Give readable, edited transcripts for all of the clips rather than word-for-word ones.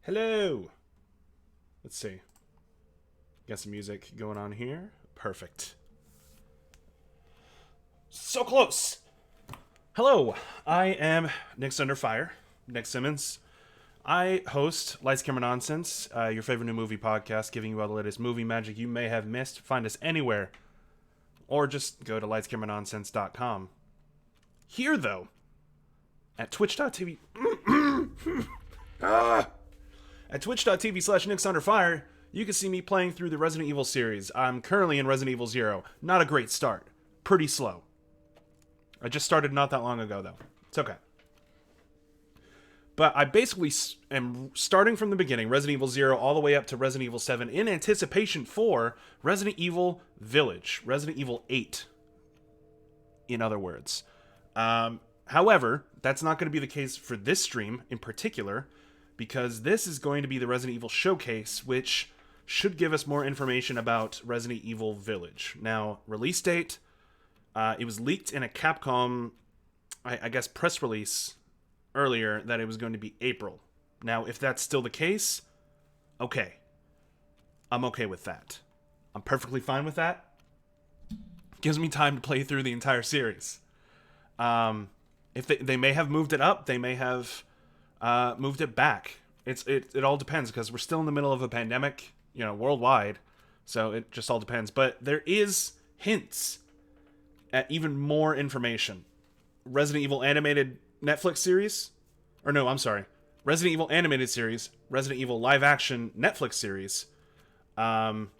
Hello. Let's see. Got some music going on here. Perfect. So close. Hello. I am Nick's Under Fire, Nick Simmons. I host Lights Camera Nonsense, your favorite new movie podcast, giving you all the latest movie magic you may have missed. Find us anywhere, or just go to lightscameranonsense.com. Here, though, at twitch.tv. At twitch.tv/NicksUnderFire, you can see me playing through the Resident Evil series. I'm currently in Resident Evil 0. Not a great start. Pretty slow. I just started not that long ago, though. It's okay. But I basically am starting from the beginning, Resident Evil 0, all the way up to Resident Evil 7, in anticipation for Resident Evil Village. Resident Evil 8, in other words. However, that's not going to be the case for this stream in particular, because this is going to be the Resident Evil Showcase, which should give us more information about Resident Evil Village. Now, release date, it was leaked in a Capcom, I guess, press release earlier that it was going to be April. Now, if that's still the case, okay. I'm okay with that. I'm perfectly fine with that. Gives me time to play through the entire series. If they may have moved it up, they may have moved it back. It all depends, because we're still in the middle of a pandemic, worldwide. So it just all depends. But there is hints at even more information. Resident Evil animated Netflix series, or no, I'm sorry, Resident Evil animated series, Resident Evil live action Netflix series, Resident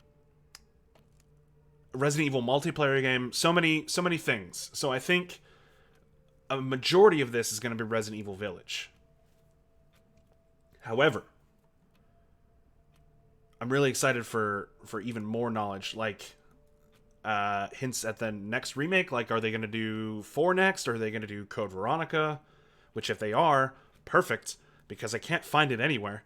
Evil multiplayer game, so many things. So I think a majority of this is going to be Resident Evil Village. However, I'm really excited for even more knowledge, like hints at the next remake. Like, are they going to do 4 next, or are they going to do Code Veronica? Which, if they are, perfect, because I can't find it anywhere.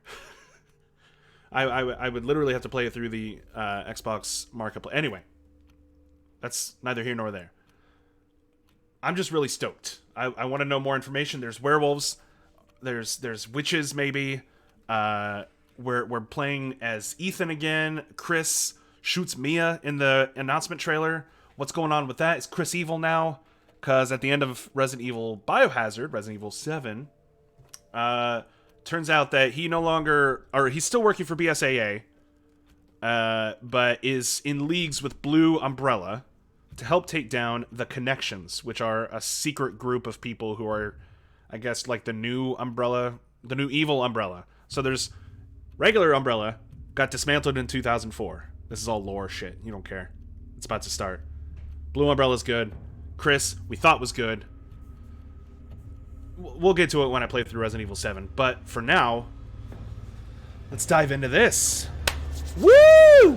I would literally have to play it through the Xbox Marketplace. Anyway, that's neither here nor there. I'm just really stoked. I want to know more information. There's werewolves. There's witches, maybe. We're playing as Ethan again. Chris shoots Mia in the announcement trailer. What's going on with that? Is Chris evil now? Because at the end of Resident Evil Biohazard, Resident Evil 7, turns out that he no longer, or he's still working for BSAA, but is in leagues with Blue Umbrella to help take down the Connections, which are a secret group of people who are, I guess, like the new Umbrella, the new evil Umbrella. So there's regular Umbrella, got dismantled in 2004. This is all lore shit. You don't care. It's about to start. Blue Umbrella's good. Chris, we thought was good. We'll get to it when I play through Resident Evil 7. But for now, let's dive into this. Woo!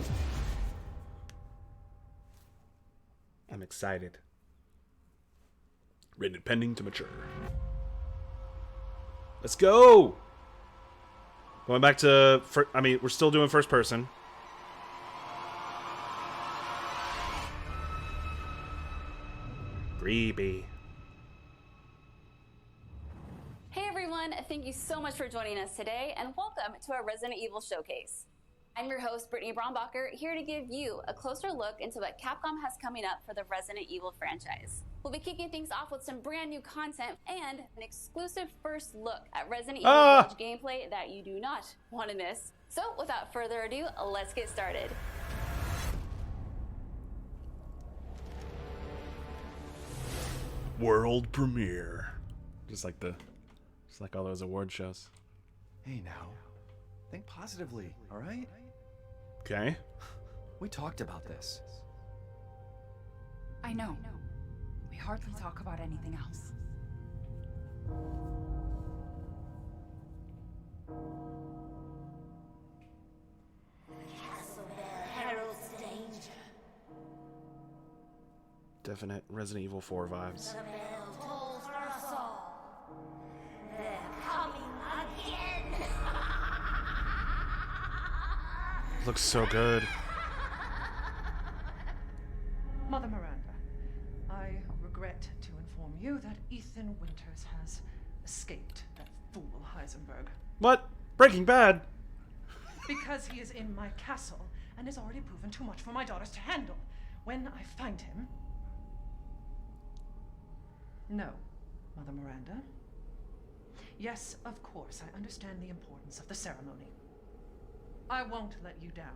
I'm excited. Rated pending to mature. Let's go! Going back to... we're still doing first person. Creepy. Hey everyone, thank you so much for joining us today, and welcome to our Resident Evil Showcase. I'm your host, Brittany Brombacher, here to give you a closer look into what Capcom has coming up for the Resident Evil franchise. We'll be kicking things off with some brand new content and an exclusive first look at Resident Evil Village gameplay that you do not want to miss. So without further ado, let's get started. World premiere. Just like all those award shows. Hey now, think positively, all right? Okay. We talked about this. I know. We hardly talk about anything else. Herald's danger. Definite Resident Evil 4 vibes. The bell tolls for us all. They're coming again. Looks so good. Mother Miranda, I regret to inform you that Ethan Winters has escaped that fool Heisenberg. What? Breaking Bad? Because he is in my castle and has already proven too much for my daughters to handle. When I find him... No, Mother Miranda. Yes, of course, I understand the importance of the ceremony. I won't let you down.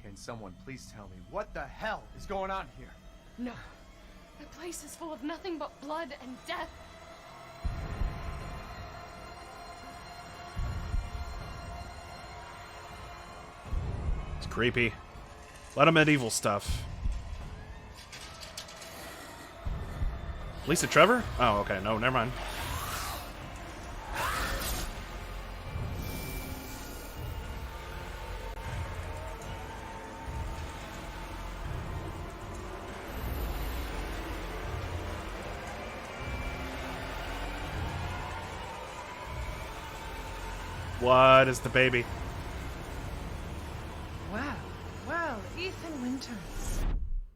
Can someone please tell me what the hell is going on here? No. The place is full of nothing but blood and death. It's creepy. A lot of medieval stuff. Lisa Trevor? Oh, okay. No, never mind. What is the baby? Well, well, Ethan Winters.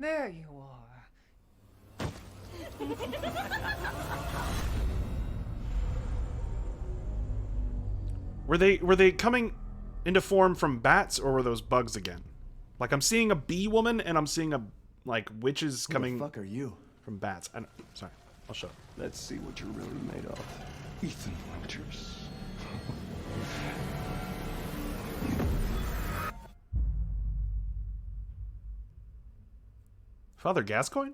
There you are. Were they coming into form from bats, or were those bugs again? Like, I'm seeing a bee woman and I'm seeing like witches coming Who the fuck are you? from bats. Sorry, I'll show. Let's see what you're really made of. Ethan Winters. Father Gascoigne?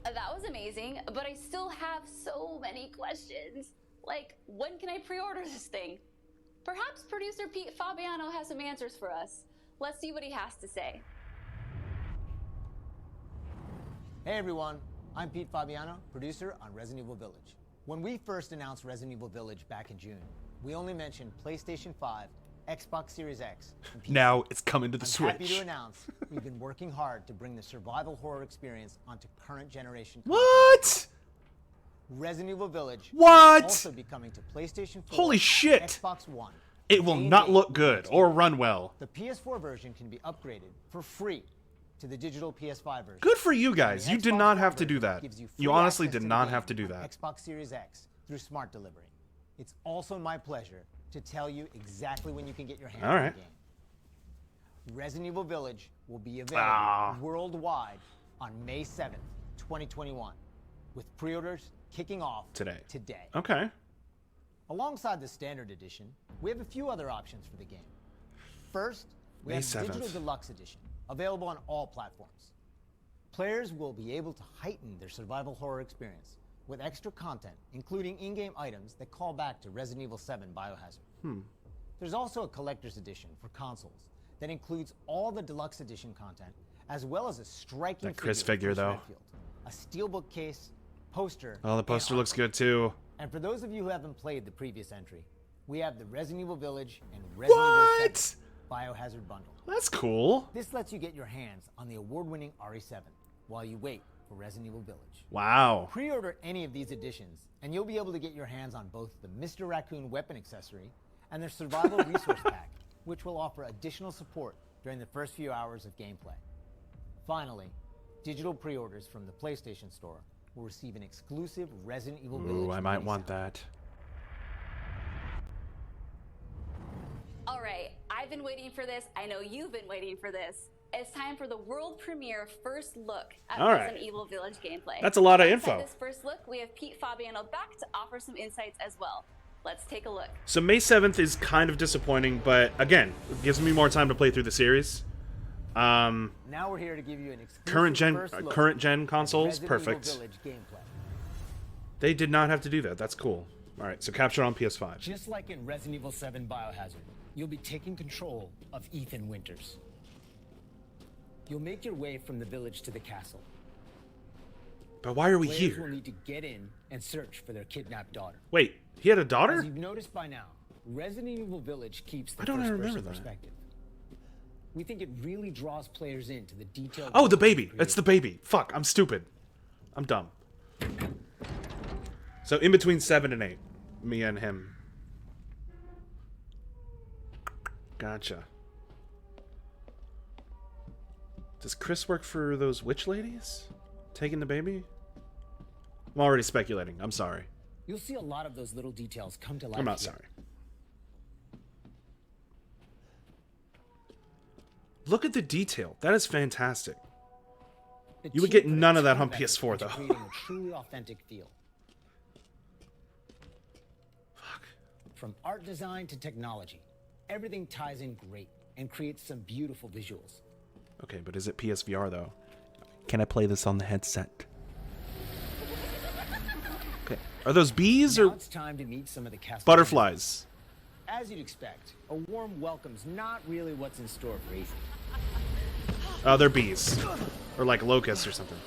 That was amazing, but I still have so many questions. Like, when can I pre-order this thing? Perhaps producer Pete Fabiano has some answers for us. Let's see what he has to say. Hey everyone, I'm Pete Fabiano, producer on Resident Evil Village. When we first announced Resident Evil Village back in June, we only mentioned PlayStation 5, Xbox Series X, and PC. Now it's coming to the I'm Switch. happy to announce we've been working hard to bring the survival horror experience onto current generation consoles. What? Resident Evil Village What? will also be coming to PlayStation 4, Holy shit. Xbox One. It will Day not and look date good next or year. run well. The PS4 version can be upgraded for free to the digital PS5 version. Good for you guys. The You did Xbox not One have to do version that. gives You free honestly access did the not game have to do on that. Xbox Series X through smart delivery. It's also my pleasure to tell you exactly when you can get your hands All on right. the game. Resident Evil Village will be available Ah. worldwide on May 7th, 2021, with pre-orders kicking off Today. today. Okay. Alongside the standard edition, we have a few other options for the game. First, we May have the 7th. Digital Deluxe Edition, available on all platforms. Players will be able to heighten their survival horror experience with extra content, including in-game items that call back to Resident Evil 7 Biohazard. There's also a collector's edition for consoles that includes all the Deluxe Edition content, as well as a striking That Chris figure figure, of Chris though. Redfield, a steelbook case, poster, Oh, the and poster looks artwork. good too. And for those of you who haven't played the previous entry, we have the Resident Evil Village and Resident Evil What? 7 Biohazard bundle. That's cool. This lets you get your hands on the award-winning RE7 while you wait for Resident Evil Village. Wow. Pre-order any of these editions, and you'll be able to get your hands on both the Mr. Raccoon weapon accessory and their survival resource pack, which will offer additional support during the first few hours of gameplay. Finally, digital pre-orders from the PlayStation Store will receive an exclusive Resident Evil Village. Ooh, I might mini want soundtrack. that. All right, I've been waiting for this. I know you've been waiting for this. It's time for the world premiere first look at All right. Resident Evil Village gameplay. That's a lot of Alongside info. this first look, we have Pete Fabiano back to offer some insights as well. Let's take a look. So May 7th is kind of disappointing, but again, it gives me more time to play through the series. Now we're here to give you an exclusive first Current look gen at consoles, Resident perfect. Evil Village gameplay. They did not have to do that. That's cool. All right, so capture on PS5. Just like in Resident Evil 7 Biohazard, you'll be taking control of Ethan Winters. You'll make your way from the village to the castle. But why are we Players will here? need to get in and search for their kidnapped daughter. Wait, he had a As daughter? you've noticed by now, Resident Evil Village keeps the Why don't I remember first-person that? perspective. We think it really draws players into the detailed. Oh, the world baby. we've It's the created. baby. Fuck, I'm stupid. I'm dumb. So in between 7 and 8, me and him. Gotcha. Does Chris work for those witch ladies? Taking the baby? I'm already speculating. I'm sorry. You'll see a lot of those little details come to life. I'm not here. sorry. Look at the detail. That is fantastic. The You would team get put a none of that ton on effort PS4 into though. creating a truly authentic feel. Fuck. From art design to technology, everything ties in great and creates some beautiful visuals. Okay, but is it PSVR though? Can I play this on the headset? Okay. Are those bees Now or it's time to meet some of the cast. butterflies? As you'd expect, a warm welcome's not really what's in store for Ethan. Oh, they're bees. Or like locusts or something.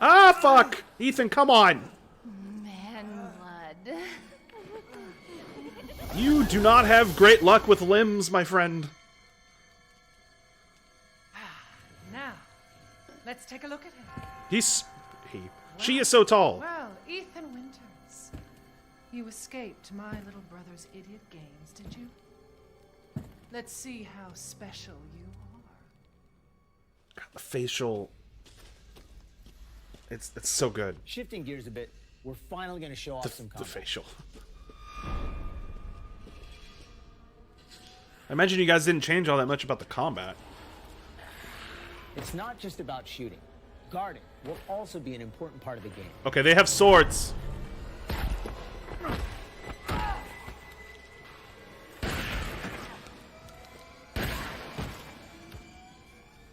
Ah, fuck! Ethan, come on! Man blood. You do not have great luck with limbs, my friend. Now, let's take a look at him. She is so tall. Well, Ethan Winters, you escaped my little brother's idiot games, did you? Let's see how special you are. God, the facial. It's so good. Shifting gears a bit, we're finally going to show off some The combat. facial. I imagine you guys didn't change all that much about the combat. It's not just about shooting. Guarding will also be an important part of the game. Okay, they have swords.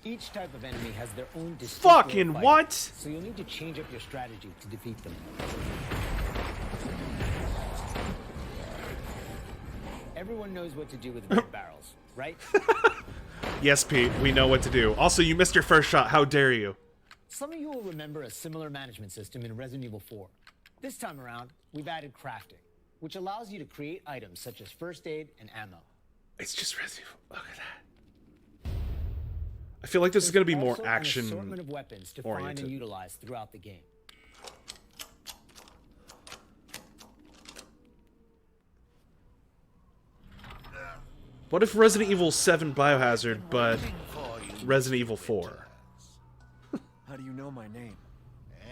Each type of enemy has their own distinct Fucking way of fighting, what? So you'll need to change up your strategy to defeat them. Everyone knows what to do with red barrels, right? Yes, Pete, we know what to do. Also, you missed your first shot. How dare you? Some of you will remember a similar management system in Resident Evil 4. This time around, we've added crafting, which allows you to create items such as first aid and ammo. It's just Resident Evil. Look at that. I feel like this is going to be more Also an action assortment of weapons to find oriented. and utilize throughout the game. What if Resident Evil 7 Biohazard, but Resident Evil 4? How do you know my name?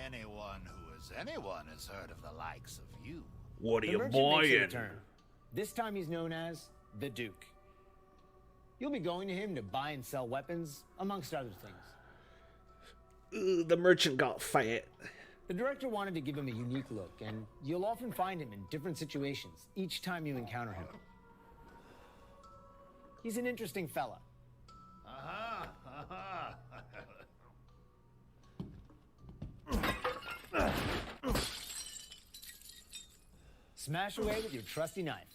Anyone who is anyone has heard of the likes of you. What are The you merchant makes a buying? return. This time he's known as the Duke. You'll be going to him to buy and sell weapons, amongst other things. The merchant got fat. The director wanted to give him a unique look, and you'll often find him in different situations each time you encounter him. He's an interesting fella. Aha! Aha! Smash away with your trusty knife.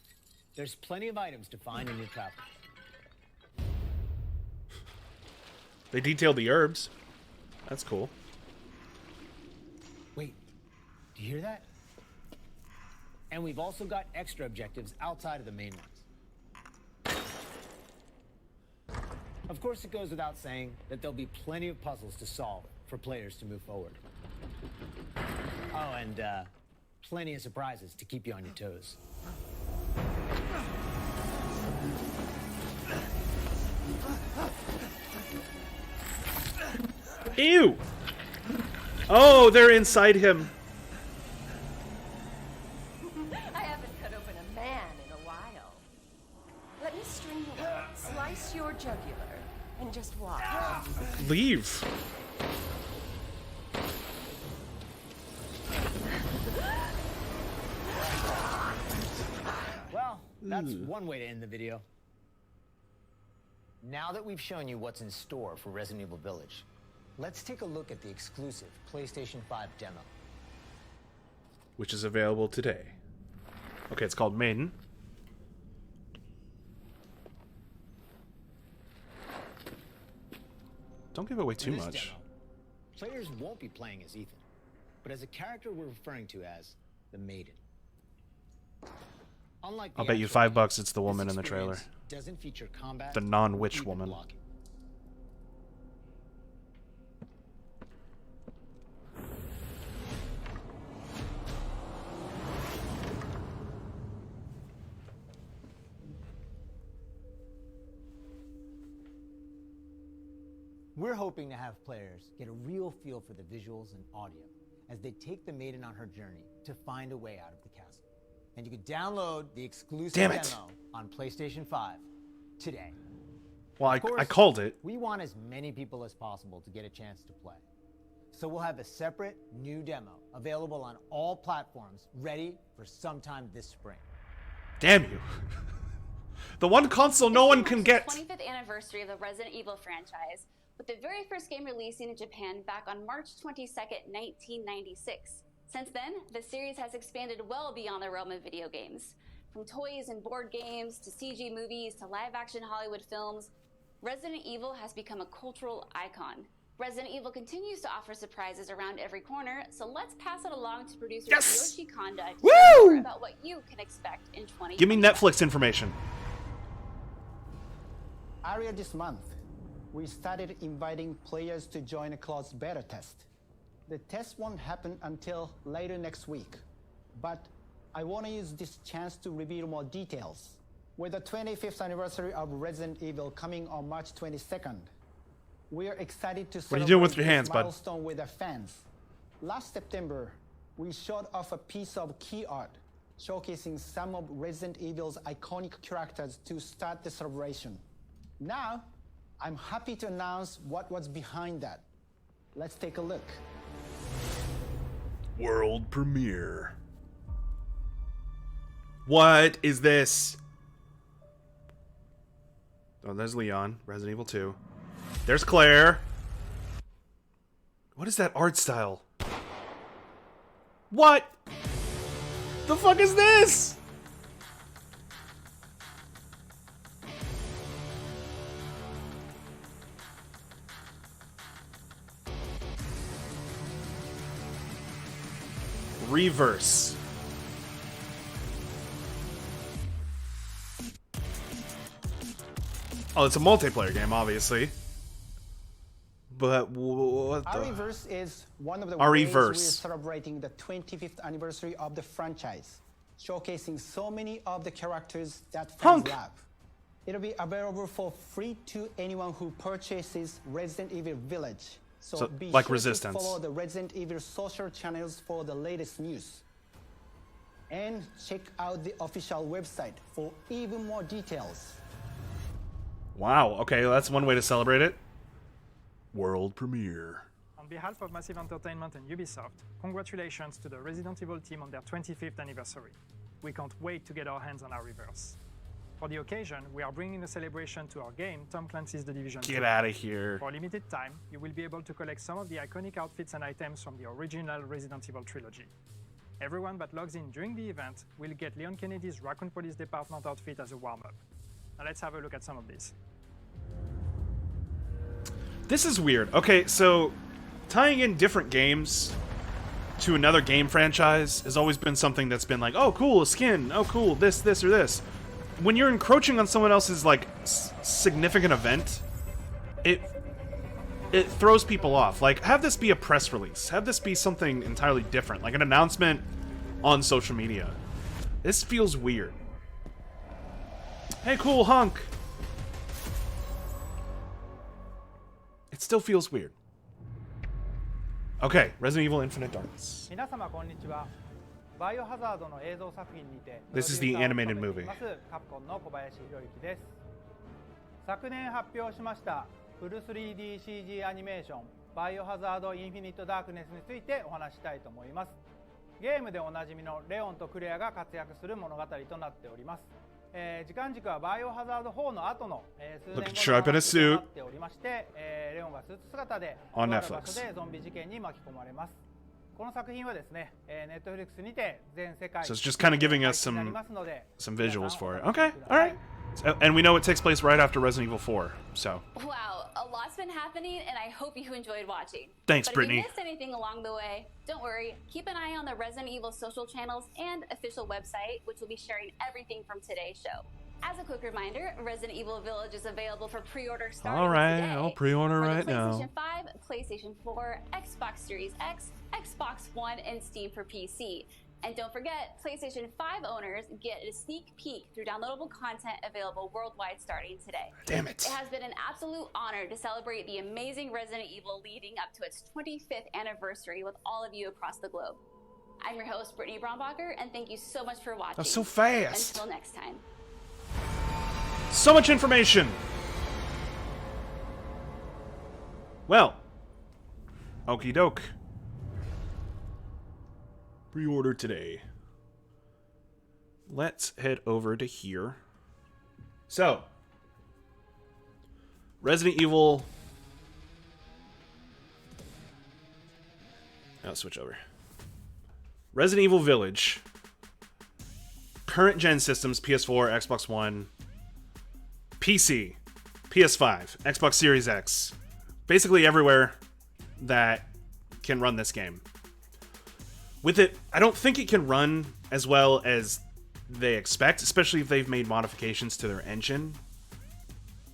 There's plenty of items to find in your travels. They detailed the herbs. That's cool. Wait, do you hear that? And we've also got extra objectives outside of the main ones. Of course, it goes without saying that there'll be plenty of puzzles to solve for players to move forward. Oh, and plenty of surprises to keep you on your toes. Ew! Oh, they're inside him. I haven't cut open a man in a while. Let me string you up, slice your jugular, and just watch. Leave. Well, that's one way to end the video. Now that we've shown you what's in store for Resident Evil Village, let's take a look at the exclusive PlayStation 5 demo. Which is available today. Okay, it's called Maiden. Don't give away too In this much. demo, players won't be playing as Ethan, but as a character we're referring to as the Maiden. Unlike I'll the bet you actual game, $5 it's the this woman in the trailer. experience doesn't feature combat The or non-witch even woman. blocking. We're hoping to have players get a real feel for the visuals and audio as they take the maiden on her journey to find a way out of the castle. And you can download the exclusive demo on PlayStation 5 today. Well, Of course, I called it. We want as many people as possible to get a chance to play. So we'll have a separate new demo available on all platforms, ready for sometime this spring. Damn you. The one console no one can get. The 25th anniversary of the Resident Evil franchise, with the very first game releasing in Japan back on March 22nd, 1996. Since then, the series has expanded well beyond the realm of video games. From toys and board games, to CG movies, to live-action Hollywood films, Resident Evil has become a cultural icon. Resident Evil continues to offer surprises around every corner, so let's pass it along to producer Yoshi Konda to tell more about what you can expect in 2020. Give me Netflix information. Earlier this month, we started inviting players to join a closed beta test. The test won't happen until later next week, but I want to use this chance to reveal more details. With the 25th anniversary of Resident Evil coming on March 22nd, we are excited to What are you doing with your celebrate hands, this bud? milestone with our fans. Last September, we showed off a piece of key art showcasing some of Resident Evil's iconic characters to start the celebration. Now, I'm happy to announce what was behind that. Let's take a look. World premiere. What is this? Oh, there's Leon, Resident Evil 2. There's Claire. What is that art style? What? The fuck is this? Reverse. Oh, it's a multiplayer game, obviously. But what the... ReVerse is one of the ReVerse. ways we're celebrating the 25th anniversary of the franchise, showcasing so many of the characters that fans love. It'll be available for free to anyone who purchases Resident Evil Village. So be like sure Resistance. to follow the Resident Evil social channels for the latest news. And check out the official website for even more details. Wow, okay, that's one way to celebrate it. World premiere. On behalf of Massive Entertainment and Ubisoft, congratulations to the Resident Evil team on their 25th anniversary. We can't wait to get our hands on our reverse. For the occasion, we are bringing the celebration to our game, Tom Clancy's The Division 2. Get out of here. For a limited time, you will be able to collect some of the iconic outfits and items from the original Resident Evil trilogy. Everyone that logs in during the event will get Leon Kennedy's Raccoon Police Department outfit as a warm-up. Now let's have a look at some of these. This is weird. Okay, so tying in different games to another game franchise has always been something that's been like, oh, cool, a skin. Oh, cool, this, or this. When you're encroaching on someone else's, like, significant event, it throws people off. Like, have this be a press release. Have this be something entirely different, like an announcement on social media. This feels weird. Hey, cool hunk. It still feels weird. Okay, Resident Evil Infinite Darkness. 皆様こんにちは。バイオハザードの映像作品にて This is the animated movie. カプコンの小林博之です。昨年発表しましたフル 3DCG アニメーションバイオハザードインフィニットダークネスについてお話ししたいと思います。ゲームでおなじみのレオンとクレアが活躍する物語となっております。時間軸はバイオハザード4の後の数年後の話となっておりまして、レオンがスーツ姿でとある場所でゾンビ事件に巻き込まれます。この作品はですね、Netflix にて全世界 So it's just kind of giving us some visuals for it. Okay, all right. And we know it takes place right after Resident Evil 4, so. Wow, a lot's been happening, and I hope you enjoyed watching. Thanks, but Brittany. If you missed anything along the way, don't worry. Keep an eye on the Resident Evil social channels and official website, which will be sharing everything from today's show. As a quick reminder, Resident Evil Village is available for pre-order starting today. I'll pre-order right PlayStation now. 5, PlayStation 4, Xbox Series X, Xbox One, and Steam for PC. And don't forget, PlayStation 5 owners get a sneak peek through downloadable content available worldwide starting today. Damn it. It has been an absolute honor to celebrate the amazing Resident Evil leading up to its 25th anniversary with all of you across the globe. I'm your host, Brittany Brombacher, and thank you so much for watching. That's so fast. Until next time. So much information. Well, okie doke. Pre-order today. Let's head over to here. So, Resident Evil. I'll switch over. Resident Evil Village. Current gen systems: PS4, Xbox One, PC, PS5, Xbox Series X. Basically everywhere that can run this game. With it, I don't think it can run as well as they expect, especially if they've made modifications to their engine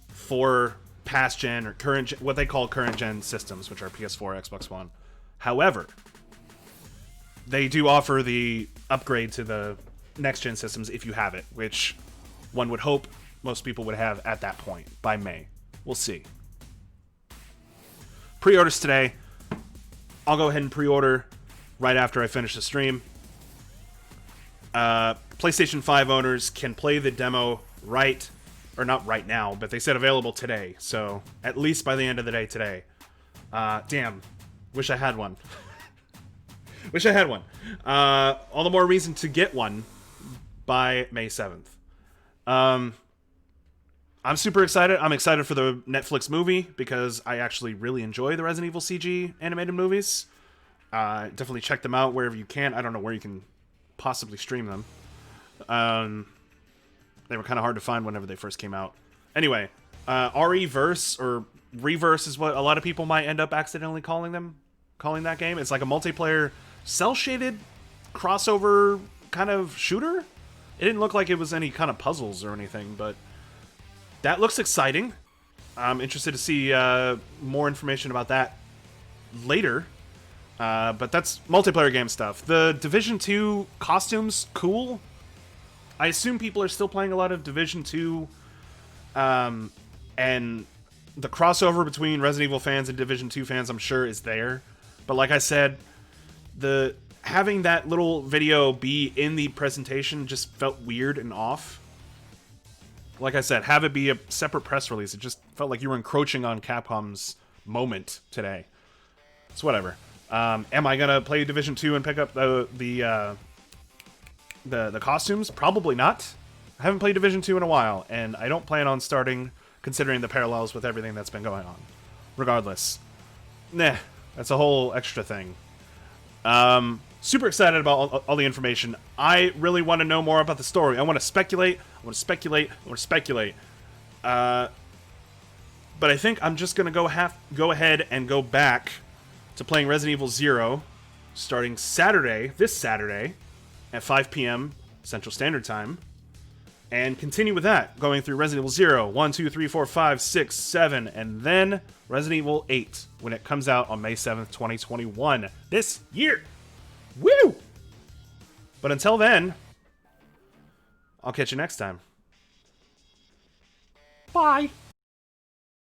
for past gen or current gen, what they call current gen systems, which are PS4, Xbox One. However, they do offer the upgrade to the next gen systems if you have it, which one would hope most people would have at that point by May. We'll see. Pre-orders today. I'll go ahead and pre-order right after I finish the stream. PlayStation 5 owners can play the demo or not right now, but they said available today. So at least by the end of the day today. Damn. Wish I had one. Wish I had one. All the more reason to get one by May 7th. I'm super excited. I'm excited for the Netflix movie because I actually really enjoy the Resident Evil CG animated movies. Definitely check them out wherever you can. I don't know where you can possibly stream them. They were kind of hard to find whenever they first came out. Anyway, RE-verse or Reverse is what a lot of people might end up accidentally calling that game. It's like a multiplayer cel-shaded crossover kind of shooter. It didn't look like it was any kind of puzzles or anything, but that looks exciting. I'm interested to see more information about that later. But that's multiplayer game stuff. The Division 2 costumes, cool. I assume people are still playing a lot of Division 2. And the crossover between Resident Evil fans and Division 2 fans, I'm sure, is there. But like I said, having that little video be in the presentation just felt weird and off. Like I said, have it be a separate press release. It just felt like you were encroaching on Capcom's moment today. It's whatever. Am I gonna play Division 2 and pick up the costumes? Probably not. I haven't played Division 2 in a while, and I don't plan on starting, considering the parallels with everything that's been going on. Regardless. Nah, that's a whole extra thing. Super excited about all the information. I really want to know more about the story. I want to speculate. But I think I'm just going to go ahead and go back to playing Resident Evil 0 starting this Saturday at 5 p.m. Central Standard Time, and continue with that, going through Resident Evil 0, 1, 2, 3, 4, 5, 6, 7, and then Resident Evil 8 when it comes out on May 7th, 2021, this year. Woo! But until then, I'll catch you next time. Bye!